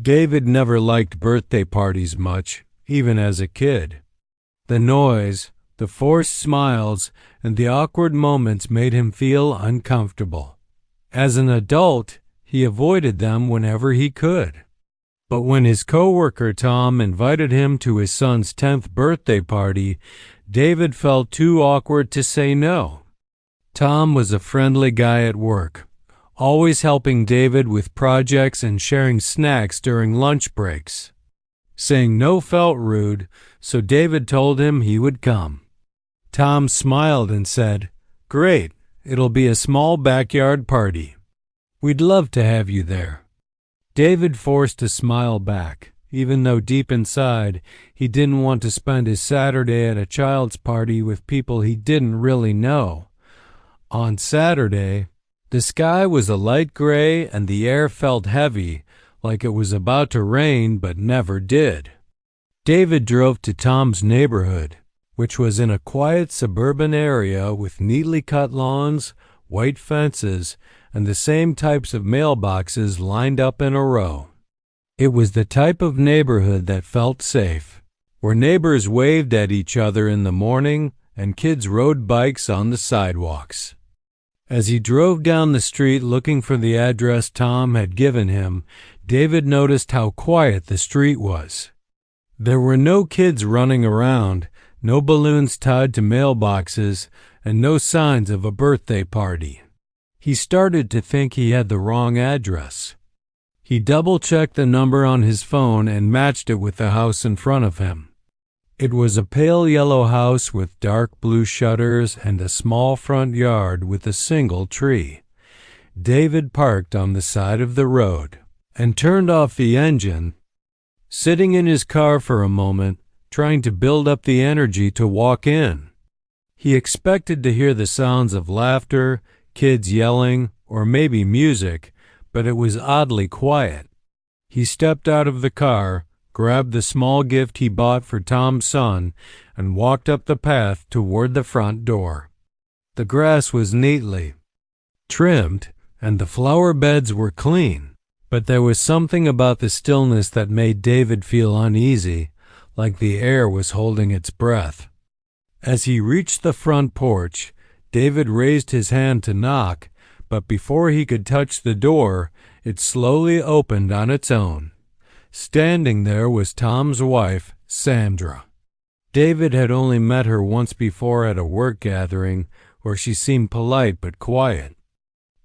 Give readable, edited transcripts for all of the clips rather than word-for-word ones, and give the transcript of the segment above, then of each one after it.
David never liked birthday parties much, even as a kid. The noise, the forced smiles, and the awkward moments made him feel uncomfortable. As an adult, he avoided them whenever he could. But when his coworker Tom invited him to his son's 10th birthday party, David felt too awkward to say no. Tom was a friendly guy at work, always helping David with projects and sharing snacks during lunch breaks. Saying no felt rude, so David told him he would come. Tom smiled and said, "Great, it'll be a small backyard party. We'd love to have you there." David forced a smile back, even though deep inside he didn't want to spend his Saturday at a child's party with people he didn't really know. On Saturday, the sky was a light gray and the air felt heavy, like it was about to rain but never did. David drove to Tom's neighborhood, which was in a quiet suburban area with neatly cut lawns, white fences, and the same types of mailboxes lined up in a row. It was the type of neighborhood that felt safe, where neighbors waved at each other in the morning and kids rode bikes on the sidewalks. As he drove down the street looking for the address Tom had given him, David noticed how quiet the street was. There were no kids running around, no balloons tied to mailboxes, and no signs of a birthday party. He started to think he had the wrong address. He double-checked the number on his phone and matched it with the house in front of him. It was a pale yellow house with dark blue shutters and a small front yard with a single tree. David parked on the side of the road and turned off the engine, sitting in his car for a moment, trying to build up the energy to walk in. He expected to hear the sounds of laughter, kids yelling, or maybe music, but it was oddly quiet. He stepped out of the car, grabbed the small gift he bought for Tom's son, and walked up the path toward the front door. The grass was neatly trimmed, and the flower beds were clean, but there was something about the stillness that made David feel uneasy, like the air was holding its breath. As he reached the front porch, David raised his hand to knock, but before he could touch the door, it slowly opened on its own. Standing there was Tom's wife, Sandra. David had only met her once before at a work gathering where she seemed polite but quiet.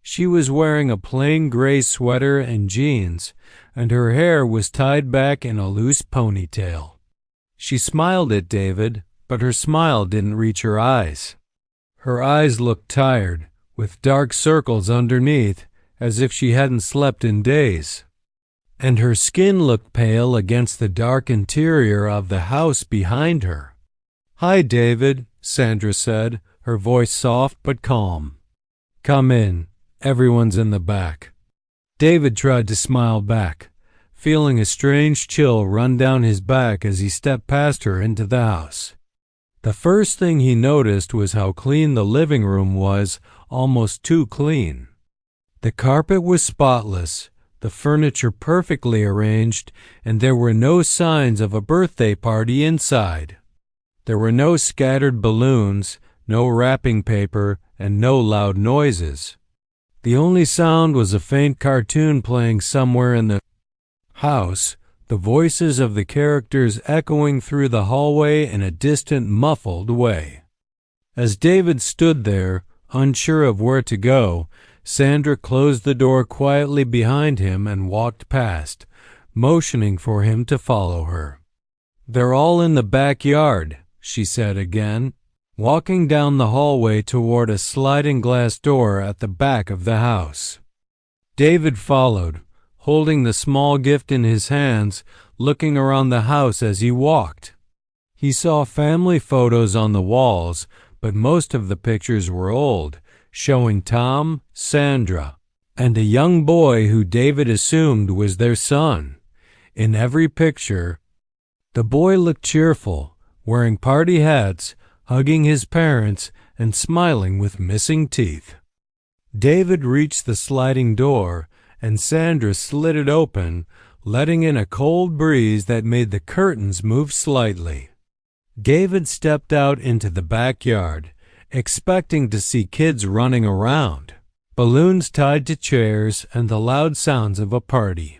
She was wearing a plain gray sweater and jeans, and her hair was tied back in a loose ponytail. She smiled at David, but her smile didn't reach her eyes. Her eyes looked tired, with dark circles underneath, as if she hadn't slept in days. And her skin looked pale against the dark interior of the house behind her. "Hi, David," Sandra said, her voice soft but calm. "Come in. Everyone's in the back." David tried to smile back, feeling a strange chill run down his back as he stepped past her into the house. The first thing he noticed was how clean the living room was, almost too clean. The carpet was spotless, the furniture perfectly arranged, and there were no signs of a birthday party inside. There were no scattered balloons, no wrapping paper, and no loud noises. The only sound was a faint cartoon playing somewhere in the house, the voices of the characters echoing through the hallway in a distant, muffled way. As David stood there, unsure of where to go, Sandra closed the door quietly behind him and walked past, motioning for him to follow her. "They're all in the backyard," she said again, walking down the hallway toward a sliding glass door at the back of the house. David followed, holding the small gift in his hands, looking around the house as he walked. He saw family photos on the walls, but most of the pictures were old, showing Tom, Sandra, and a young boy who David assumed was their son. In every picture, the boy looked cheerful, wearing party hats, hugging his parents, and smiling with missing teeth. David reached the sliding door, and Sandra slid it open, letting in a cold breeze that made the curtains move slightly. David stepped out into the backyard, expecting to see kids running around, balloons tied to chairs, and the loud sounds of a party.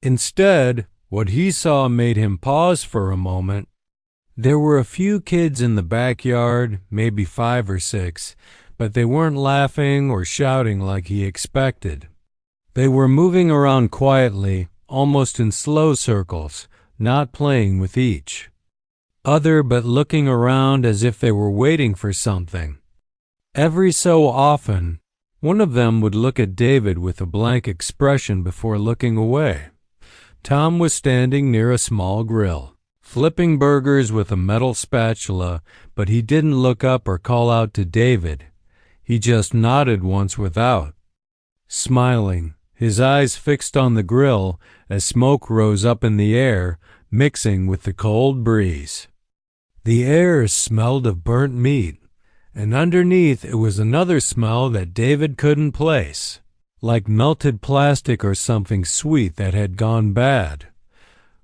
Instead, what he saw made him pause for a moment. There were a few kids in the backyard, maybe 5 or 6, but they weren't laughing or shouting like he expected. They were moving around quietly, almost in slow circles, not playing with each other but looking around as if they were waiting for something. Every so often, one of them would look at David with a blank expression before looking away. Tom was standing near a small grill, flipping burgers with a metal spatula, but he didn't look up or call out to David. He just nodded once without smiling, his eyes fixed on the grill as smoke rose up in the air, mixing with the cold breeze. The air smelled of burnt meat, and underneath it was another smell that David couldn't place, like melted plastic or something sweet that had gone bad.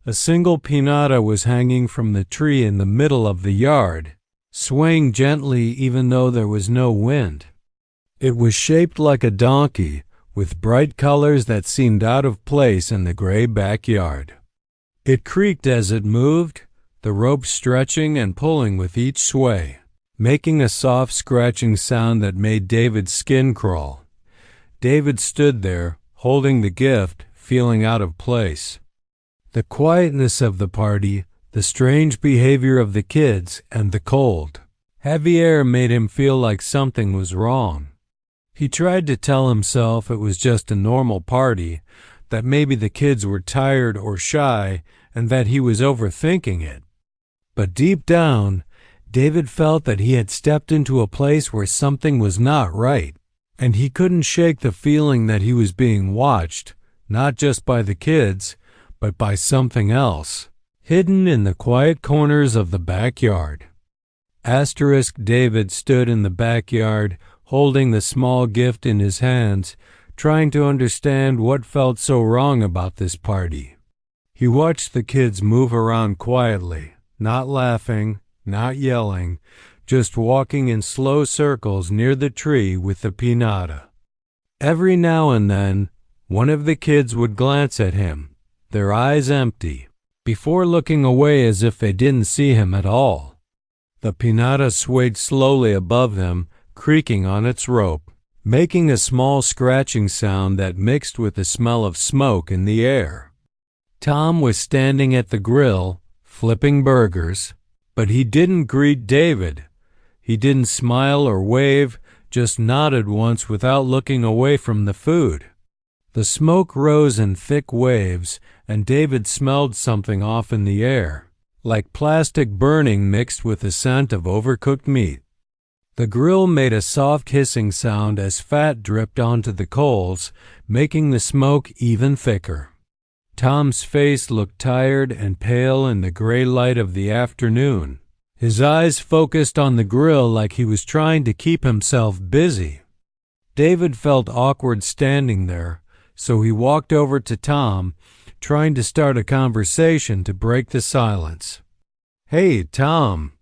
A single piñata was hanging from the tree in the middle of the yard, swaying gently even though there was no wind. It was shaped like a donkey, with bright colors that seemed out of place in the gray backyard. It creaked as it moved, the rope stretching and pulling with each sway, making a soft scratching sound that made David's skin crawl. David stood there, holding the gift, feeling out of place. The quietness of the party, the strange behavior of the kids, and the cold, heavy air made him feel like something was wrong. He tried to tell himself it was just a normal party, that maybe the kids were tired or shy, and that he was overthinking it. But deep down, David felt that he had stepped into a place where something was not right, and he couldn't shake the feeling that he was being watched, not just by the kids, but by something else, hidden in the quiet corners of the backyard. David stood in the backyard, holding the small gift in his hands, trying to understand what felt so wrong about this party. He watched the kids move around quietly, not laughing, not yelling, just walking in slow circles near the tree with the piñata. Every now and then, one of the kids would glance at him, their eyes empty, before looking away as if they didn't see him at all. The piñata swayed slowly above them, creaking on its rope, making a small scratching sound that mixed with the smell of smoke in the air. Tom was standing at the grill, flipping burgers, but he didn't greet David. He didn't smile or wave, just nodded once without looking away from the food. The smoke rose in thick waves, and David smelled something off in the air, like plastic burning mixed with the scent of overcooked meat. The grill made a soft hissing sound as fat dripped onto the coals, making the smoke even thicker. Tom's face looked tired and pale in the gray light of the afternoon. His eyes focused on the grill like he was trying to keep himself busy. David felt awkward standing there, so he walked over to Tom, trying to start a conversation to break the silence. "Hey, Tom,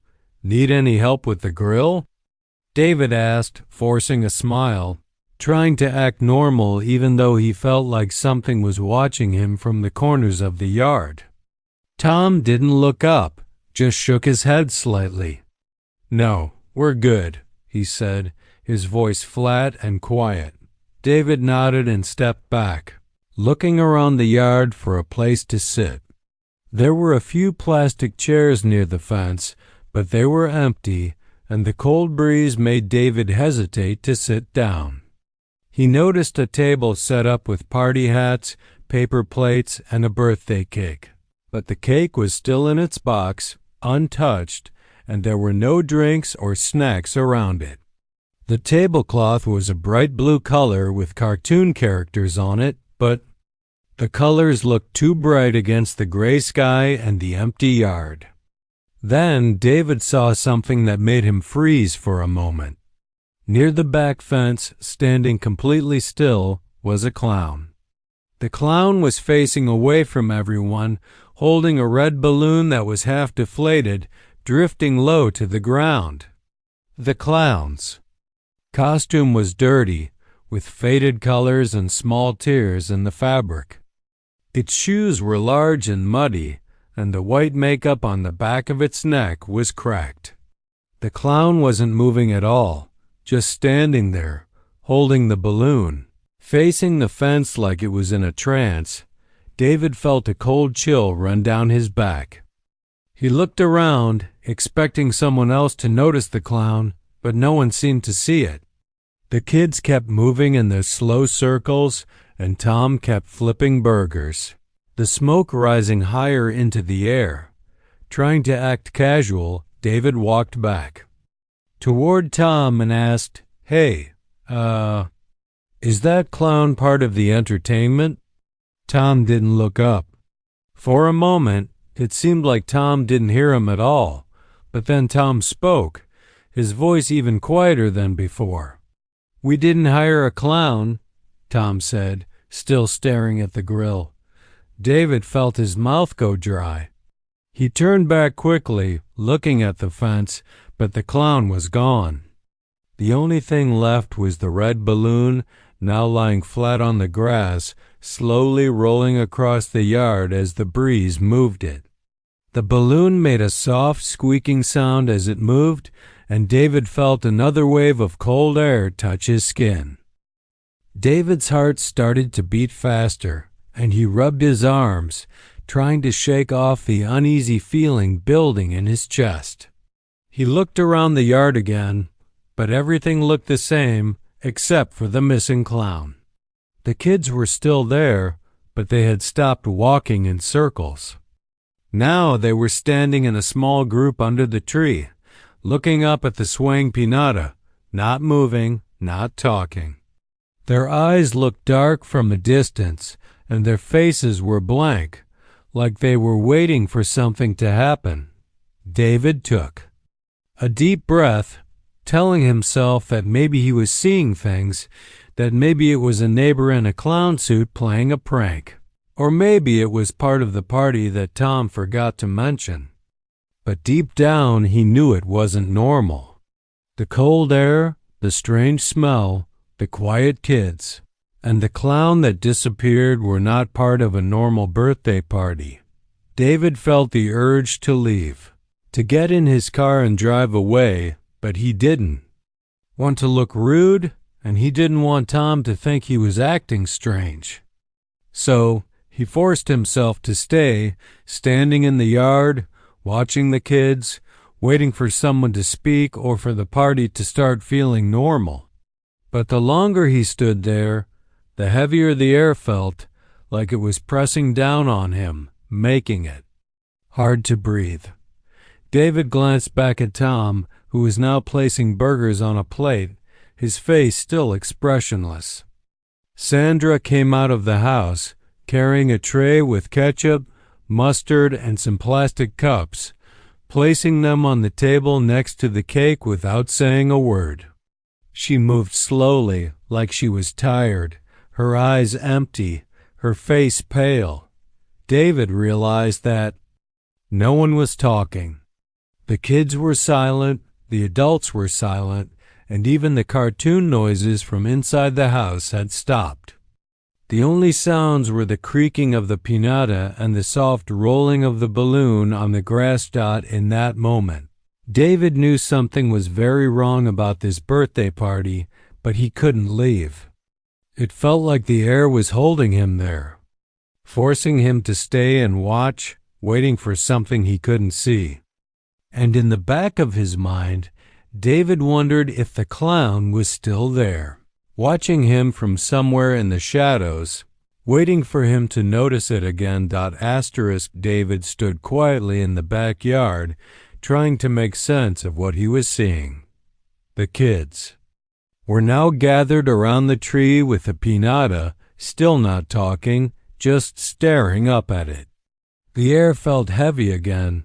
need any help with the grill?" David asked, forcing a smile, trying to act normal even though he felt like something was watching him from the corners of the yard. Tom didn't look up, just shook his head slightly. "No, we're good," he said, his voice flat and quiet. David nodded and stepped back, looking around the yard for a place to sit. There were a few plastic chairs near the fence, but they were empty, and the cold breeze made David hesitate to sit down. He noticed a table set up with party hats, paper plates, and a birthday cake. But the cake was still in its box, untouched, and there were no drinks or snacks around it. The tablecloth was a bright blue color with cartoon characters on it, but the colors looked too bright against the gray sky and the empty yard. Then David saw something that made him freeze for a moment. Near the back fence, standing completely still, was a clown. The clown was facing away from everyone, holding a red balloon that was half deflated, drifting low to the ground. The clown's costume was dirty, with faded colors and small tears in the fabric. Its shoes were large and muddy, and the white makeup on the back of its neck was cracked. The clown wasn't moving at all, just standing there, holding the balloon. Facing the fence like it was in a trance, David felt a cold chill run down his back. He looked around, expecting someone else to notice the clown, but no one seemed to see it. The kids kept moving in their slow circles, and Tom kept flipping burgers, the smoke rising higher into the air. Trying to act casual, David walked back toward Tom and asked, "Hey, is that clown part of the entertainment?" Tom didn't look up. For a moment, it seemed like Tom didn't hear him at all, but then Tom spoke, his voice even quieter than before. "We didn't hire a clown," Tom said, still staring at the grill. David felt his mouth go dry. He turned back quickly, looking at the fence, but the clown was gone. The only thing left was the red balloon, now lying flat on the grass, slowly rolling across the yard as the breeze moved it. The balloon made a soft, squeaking sound as it moved, and David felt another wave of cold air touch his skin. David's heart started to beat faster, and he rubbed his arms, trying to shake off the uneasy feeling building in his chest. He looked around the yard again, but everything looked the same except for the missing clown. The kids were still there, but they had stopped walking in circles. Now they were standing in a small group under the tree, looking up at the swaying piñata, not moving, not talking. Their eyes looked dark from a distance, and their faces were blank, like they were waiting for something to happen. David took a deep breath, telling himself that maybe he was seeing things, that maybe it was a neighbor in a clown suit playing a prank, or maybe it was part of the party that Tom forgot to mention. But deep down he knew it wasn't normal. The cold air, the strange smell, the quiet kids, and the clown that disappeared were not part of a normal birthday party. David felt the urge to leave, to get in his car and drive away, but he didn't want to look rude, and he didn't want Tom to think he was acting strange. So he forced himself to stay, standing in the yard, watching the kids, waiting for someone to speak or for the party to start feeling normal. But the longer he stood there, the heavier the air felt, like it was pressing down on him, making it hard to breathe. David glanced back at Tom, who was now placing burgers on a plate, his face still expressionless. Sandra came out of the house, carrying a tray with ketchup, mustard, and some plastic cups, placing them on the table next to the cake without saying a word. She moved slowly, like she was tired, her eyes empty, her face pale. David realized that no one was talking. The kids were silent, the adults were silent, and even the cartoon noises from inside the house had stopped. The only sounds were the creaking of the piñata and the soft rolling of the balloon on the grass dot in that moment. David knew something was very wrong about this birthday party, but he couldn't leave. It felt like the air was holding him there, forcing him to stay and watch, waiting for something he couldn't see. And in the back of his mind, David wondered if the clown was still there, watching him from somewhere in the shadows, waiting for him to notice it again. David stood quietly in the backyard, trying to make sense of what he was seeing. The kids were now gathered around the tree with the piñata, still not talking, just staring up at it. The air felt heavy again,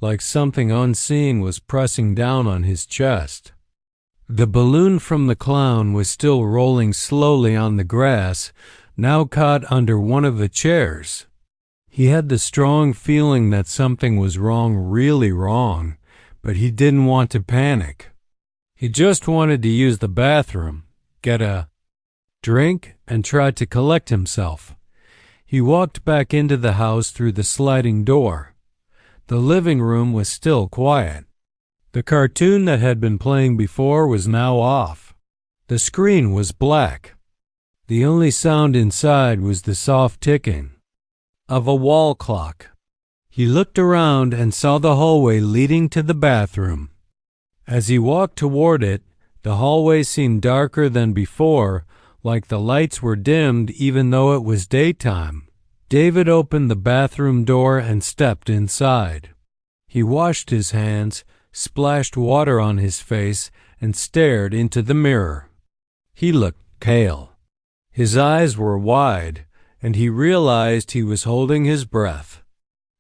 like something unseen was pressing down on his chest. The balloon from the clown was still rolling slowly on the grass, now caught under one of the chairs. He had the strong feeling that something was wrong, really wrong, but he didn't want to panic. He just wanted to use the bathroom, get a drink, and try to collect himself. He walked back into the house through the sliding door. The living room was still quiet. The cartoon that had been playing before was now off. The screen was black. The only sound inside was the soft ticking of a wall clock. He looked around and saw the hallway leading to the bathroom. As he walked toward it, the hallway seemed darker than before, like the lights were dimmed even though it was daytime. David opened the bathroom door and stepped inside. He washed his hands, splashed water on his face, and stared into the mirror. He looked pale. His eyes were wide, and he realized he was holding his breath.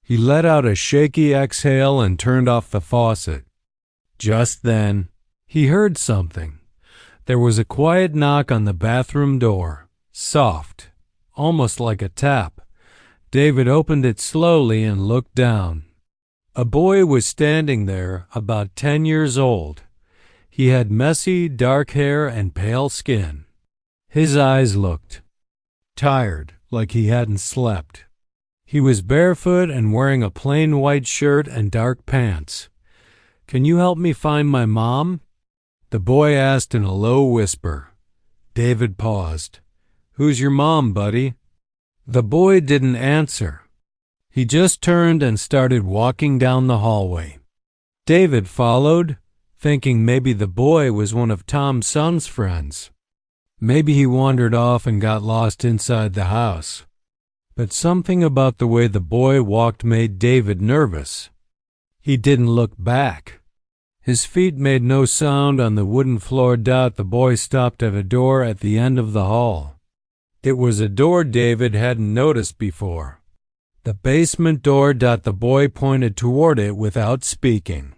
He let out a shaky exhale and turned off the faucet. Just then, he heard something. There was a quiet knock on the bathroom door, soft, almost like a tap. David opened it slowly and looked down. A boy was standing there, about 10 years old. He had messy, dark hair and pale skin. His eyes looked tired, like he hadn't slept. He was barefoot and wearing a plain white shirt and dark pants. "Can you help me find my mom?" the boy asked in a low whisper. David paused. "Who's your mom, buddy?" The boy didn't answer. He just turned and started walking down the hallway. David followed, thinking maybe the boy was one of Tom's son's friends. Maybe he wandered off and got lost inside the house. But something about the way the boy walked made David nervous. He didn't look back. His feet made no sound on the wooden floor. The boy stopped at a door at the end of the hall. It was a door David hadn't noticed before. The basement door. The boy pointed toward it without speaking.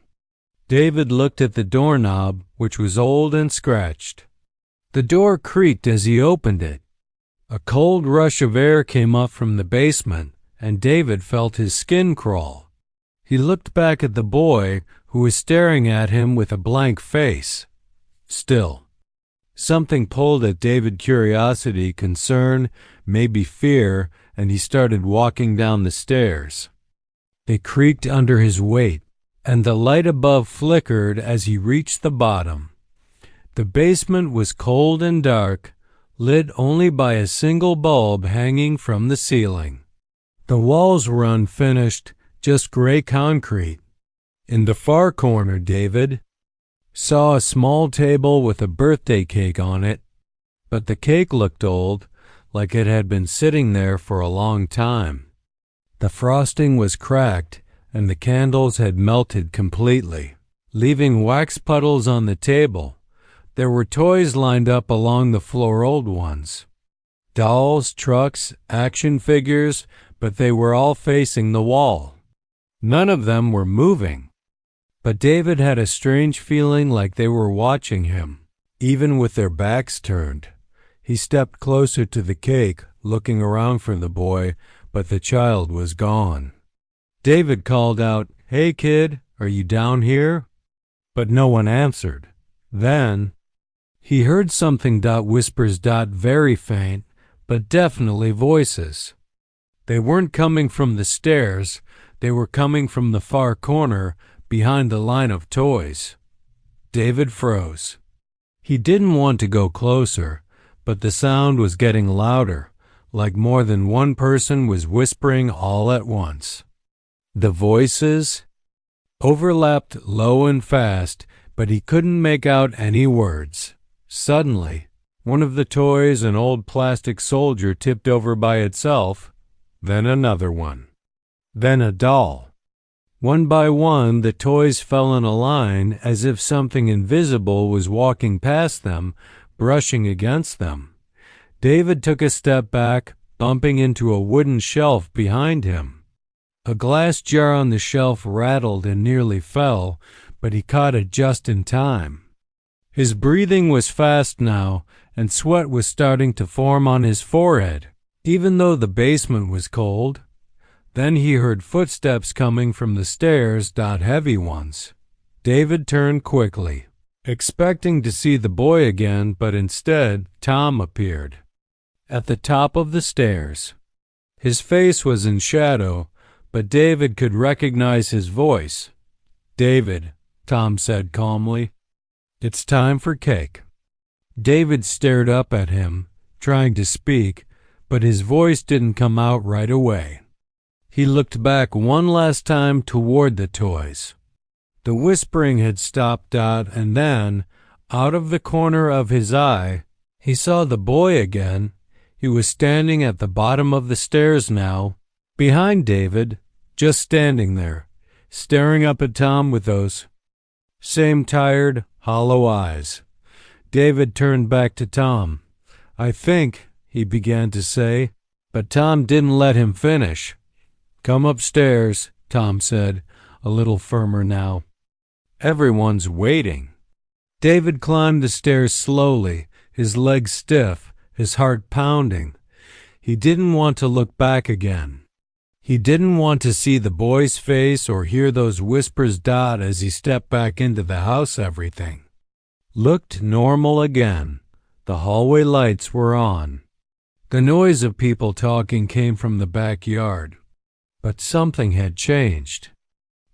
David looked at the doorknob, which was old and scratched. The door creaked as he opened it. A cold rush of air came up from the basement, and David felt his skin crawl. He looked back at the boy, who was staring at him with a blank face. Still, something pulled at David: curiosity, concern, maybe fear, and he started walking down the stairs. They creaked under his weight, and the light above flickered as he reached the bottom. The basement was cold and dark, lit only by a single bulb hanging from the ceiling. The walls were unfinished, just gray concrete. In the far corner, David saw a small table with a birthday cake on it, but the cake looked old, like it had been sitting there for a long time. The frosting was cracked, and the candles had melted completely, leaving wax puddles on the table. There were toys lined up along the floor, old ones. Dolls, trucks, action figures, but they were all facing the wall. None of them were moving. But David had a strange feeling like they were watching him, even with their backs turned. He stepped closer to the cake, looking around for the boy, but the child was gone. David called out, "Hey kid, are you down here?" But no one answered. Then he heard something. Whispers. Very faint, but definitely voices. They weren't coming from the stairs. They were coming from the far corner, behind the line of toys. David froze. He didn't want to go closer, but the sound was getting louder, like more than one person was whispering all at once. The voices overlapped low and fast, but he couldn't make out any words. Suddenly, one of the toys, an old plastic soldier, tipped over by itself, then another one, then a doll. One by one, the toys fell in a line as if something invisible was walking past them, brushing against them. David took a step back, bumping into a wooden shelf behind him. A glass jar on the shelf rattled and nearly fell, but he caught it just in time. His breathing was fast now, and sweat was starting to form on his forehead, even though the basement was cold. Then he heard footsteps coming from the stairs, heavy ones. David turned quickly, expecting to see the boy again, but instead Tom appeared at the top of the stairs. His face was in shadow, but David could recognize his voice. "David," Tom said calmly, "it's time for cake." David stared up at him, trying to speak, but his voice didn't come out right away. He looked back one last time toward the toys. The whispering had stopped, and then, out of the corner of his eye, he saw the boy again. He was standing at the bottom of the stairs now, behind David, just standing there, staring up at Tom with those same tired, hollow eyes. David turned back to Tom. "I think," he began to say, but Tom didn't let him finish. "Come upstairs," Tom said, a little firmer now. "Everyone's waiting." David climbed the stairs slowly, his legs stiff, his heart pounding. He didn't want to look back again. He didn't want to see the boy's face or hear those whispers as he stepped back into the house. Everything looked normal again. The hallway lights were on. The noise of people talking came from the backyard. But something had changed.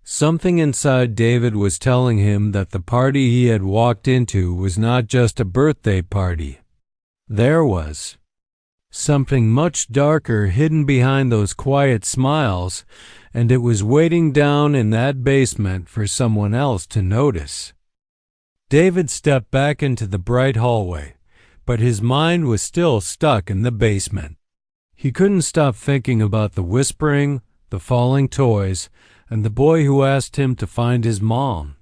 Something inside David was telling him that the party he had walked into was not just a birthday party. There was something much darker hidden behind those quiet smiles, and it was waiting down in that basement for someone else to notice. David stepped back into the bright hallway, but his mind was still stuck in the basement. He couldn't stop thinking about the whispering, the falling toys, and the boy who asked him to find his mom.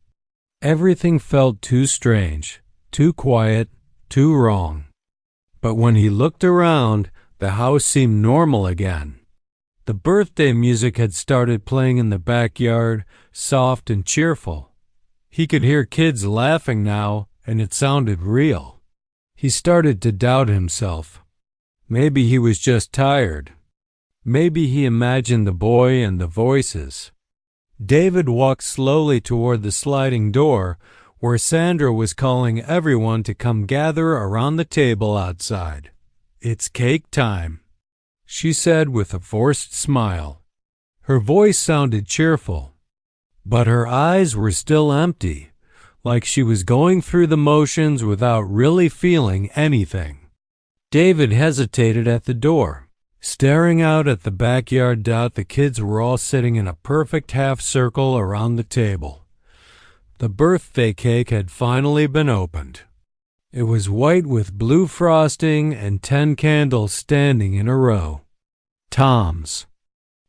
Everything felt too strange, too quiet, too wrong. But when he looked around, the house seemed normal again. The birthday music had started playing in the backyard, soft and cheerful. He could hear kids laughing now, and it sounded real. He started to doubt himself. Maybe he was just tired. Maybe he imagined the boy and the voices. David walked slowly toward the sliding door, where Sandra was calling everyone to come gather around the table outside. "It's cake time," she said with a forced smile. Her voice sounded cheerful, but her eyes were still empty, like she was going through the motions without really feeling anything. David hesitated at the door, staring out at the backyard. The kids were all sitting in a perfect half circle around the table. The birthday cake had finally been opened. It was white with blue frosting and 10 candles standing in a row. Tom's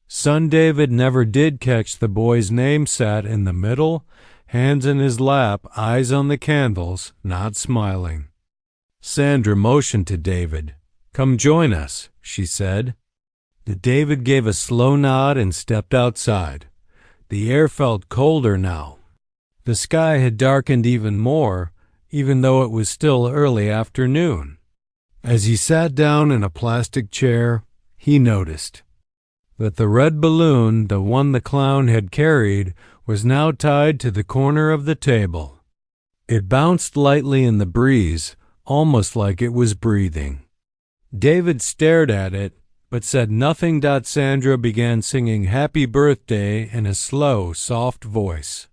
son David never did catch the boy's name. Sat in the middle, hands in his lap, eyes on the candles, not smiling. Sandra motioned to David. "Come join us," she said. David gave a slow nod and stepped outside. The air felt colder now. The sky had darkened even more, even though it was still early afternoon. As he sat down in a plastic chair, he noticed that the red balloon, the one the clown had carried, was now tied to the corner of the table. It bounced lightly in the breeze, almost like it was breathing. David stared at it, but said nothing. Sandra began singing "Happy Birthday" in a slow, soft voice.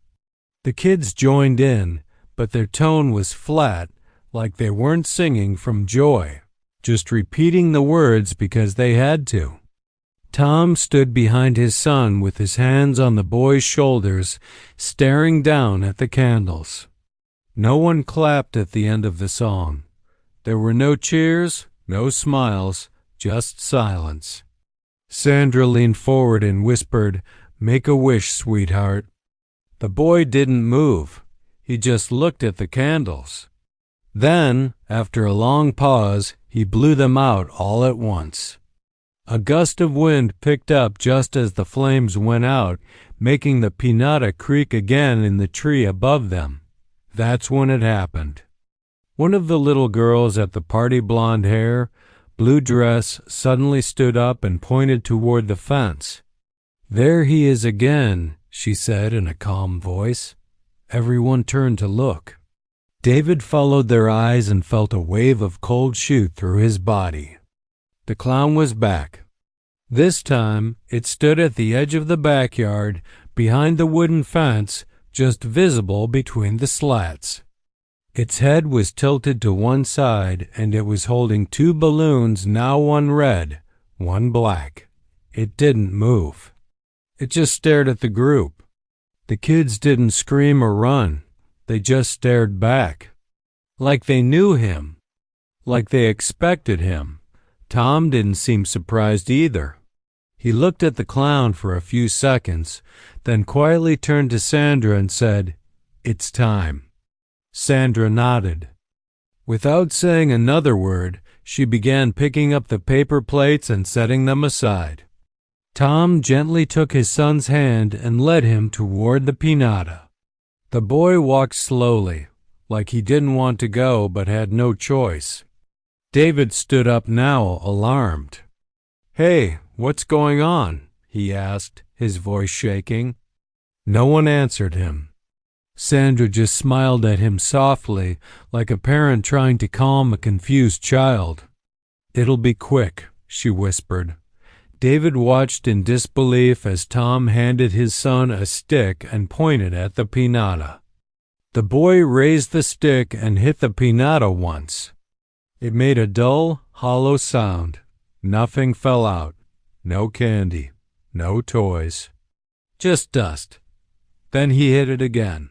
The kids joined in, but their tone was flat, like they weren't singing from joy, just repeating the words because they had to. Tom stood behind his son with his hands on the boy's shoulders, staring down at the candles. No one clapped at the end of the song. There were no cheers, no smiles, just silence. Sandra leaned forward and whispered, "Make a wish, sweetheart." The boy didn't move. He just looked at the candles. Then, after a long pause, he blew them out all at once. A gust of wind picked up just as the flames went out, making the piñata creak again in the tree above them. That's when it happened. One of the little girls at the party, blonde hair, blue dress, suddenly stood up and pointed toward the fence. "There he is again," she said in a calm voice. Everyone turned to look. David followed their eyes and felt a wave of cold shoot through his body. The clown was back. This time, it stood at the edge of the backyard, behind the wooden fence, just visible between the slats. Its head was tilted to one side, and it was holding two balloons, now one red, one black. It didn't move. It just stared at the group. The kids didn't scream or run. They just stared back. Like they knew him. Like they expected him. Tom didn't seem surprised either. He looked at the clown for a few seconds, then quietly turned to Sandra and said, "It's time." Sandra nodded. Without saying another word, she began picking up the paper plates and setting them aside. Tom gently took his son's hand and led him toward the pinata. The boy walked slowly, like he didn't want to go but had no choice. David stood up now, alarmed. "Hey, what's going on?" he asked, his voice shaking. No one answered him. Sandra just smiled at him softly, like a parent trying to calm a confused child. "It'll be quick," she whispered. David watched in disbelief as Tom handed his son a stick and pointed at the pinata. The boy raised the stick and hit the pinata once. It made a dull, hollow sound. Nothing fell out. No candy. No toys. Just dust. Then he hit it again.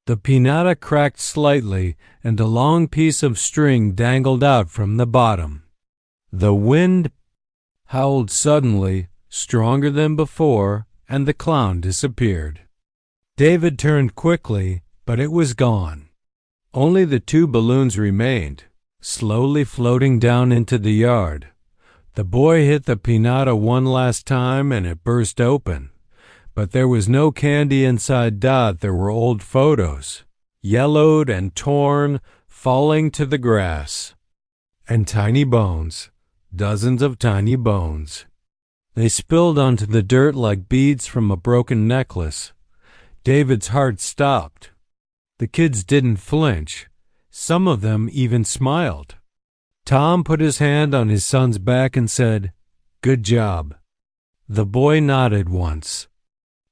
The pinata cracked slightly, and a long piece of string dangled out from the bottom. The wind howled suddenly, stronger than before, and the clown disappeared. David turned quickly, but it was gone. Only the two balloons remained, slowly floating down into the yard. The boy hit the pinata one last time, and it burst open. But there was no candy inside. There were old photos, yellowed and torn, falling to the grass. And tiny bones. Dozens of tiny bones. They spilled onto the dirt like beads from a broken necklace. David's heart stopped. The kids didn't flinch. Some of them even smiled. Tom put his hand on his son's back and said, "Good job." The boy nodded once.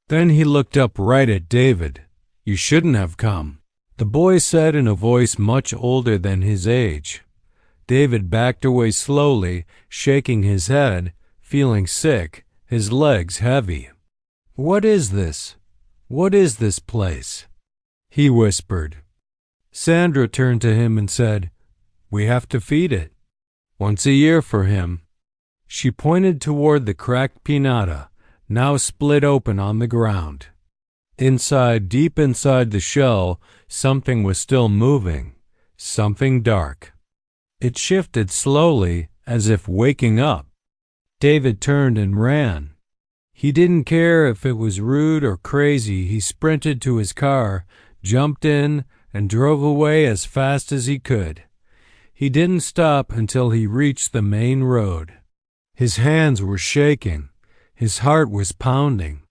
Then he looked up right at David. "You shouldn't have come," the boy said in a voice much older than his age. David backed away slowly, shaking his head, feeling sick, his legs heavy. "What is this? What is this place?" he whispered. Sandra turned to him and said, "We have to feed it. Once a year for him." She pointed toward the cracked pinata, now split open on the ground. Inside, deep inside the shell, something was still moving, something dark. It shifted slowly, as if waking up. David turned and ran. He didn't care if it was rude or crazy. He sprinted to his car, jumped in, and drove away as fast as he could. He didn't stop until he reached the main road. His hands were shaking. His heart was pounding.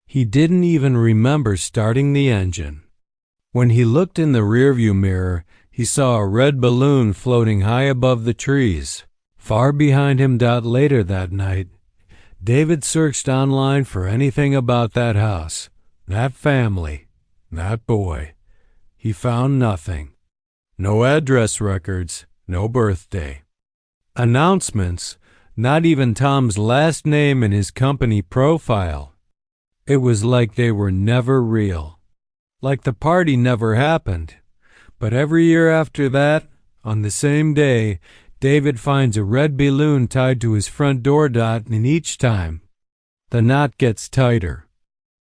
He didn't even remember starting the engine. When he looked in the rearview mirror, he saw a red balloon floating high above the trees. Far behind him. Later that night, David searched online for anything about that house, that family, that boy. He found nothing. No address records, no birthday. Announcements, not even Tom's last name in his company profile. It was like they were never real. Like the party never happened. But every year after that, on the same day, David finds a red balloon tied to his front door. And each time, the knot gets tighter.